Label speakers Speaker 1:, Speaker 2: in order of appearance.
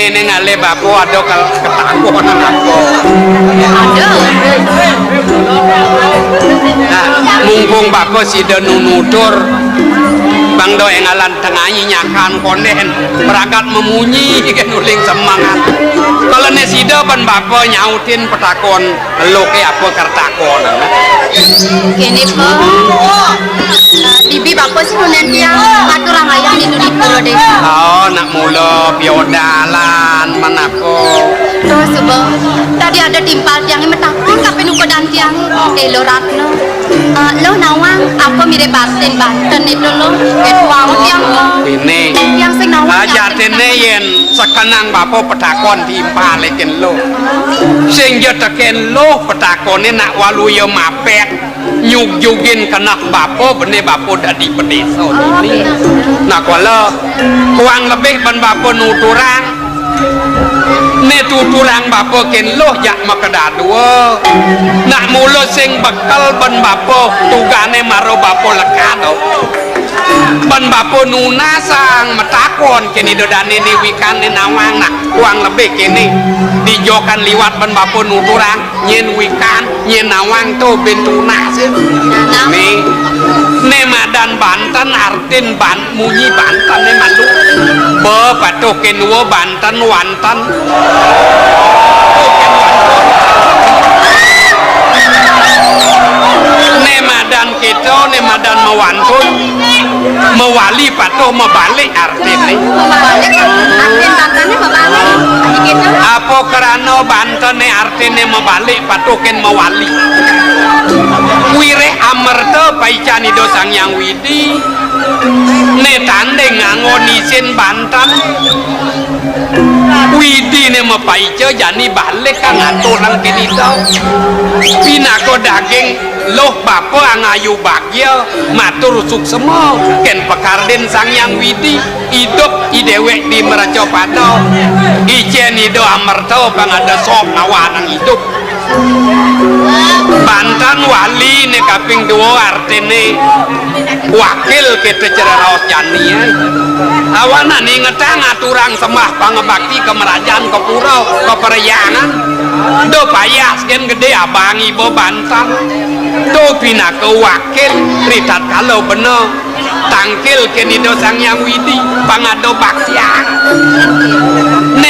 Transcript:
Speaker 1: kene ning ale bapo ada ketakutan aku.
Speaker 2: Ada.
Speaker 1: Nah, mumpung bapo sida nunutur Bang do engalan tengahi nyakan konden berangkat memunyi kan uling semangat. Kalau nesida ban bapo nyautin petakon lo ke apa kertakon.
Speaker 2: Kene po. Bibi bapak sih nanti yang atur orang ayam di Indonesia deh.
Speaker 1: Oh, nak mula biodalan manapo.
Speaker 2: Terus coba tadi ada timpal yang metakun tapi nuko dan tiang lo ratno. Lo nawang apa mirip Banten itu lo ketwang tiang lo.
Speaker 1: Ini.
Speaker 2: Yang sing nawang.
Speaker 1: Aja tene yen sekenang bapo petakon timpal leken lo. Sing yo teken lo petakone nak walu yo mapek. Nyug-yugin kenak bapo bene bapo dadi pedeso ini. Nah kalau kurang lebih ban bapo nuturang ne tuturang bapo ken loh jak makedadua nak mulo sing bekal ban bapo tugane maro bapo lekado ban bapo nunasang metakon kini dodane ni wikane nawang nak kurang lebih kini dijokan liwat ban bapo nuturang nyen wikan nyen nawang to bentunas nih nemadan Banten artin munyi Banten ne malu be patoken wo Banten wanten nemadan kita nemadan mewantun mewali patuh mebalik artin nih
Speaker 2: Mebalik artin Bantennya mebalik. Gitu.
Speaker 1: apa karena Banten ne artine mebalik patuken mewali wireh amerta paicani dosang yang widi ne tande ngangonisin Banten widi ne mepaice jani balik kan aturan kini tau pinako daging loh bapo angayu bagya matur suksema ken pekarden sang yang widi hidup idewek di meraco pato ijen ido amerta pangada sop nawanang hidup Banten wali ne kaping 2 artine wakil kita cereraos jani awana ni ngetang aturang sembah pangebakti kemerajaan ke pura ke periangan do payas ken gede abang ibu Banten do pina ke wakil ritat kalau bener tangkil ken ido sang yang widi pangado baktian ne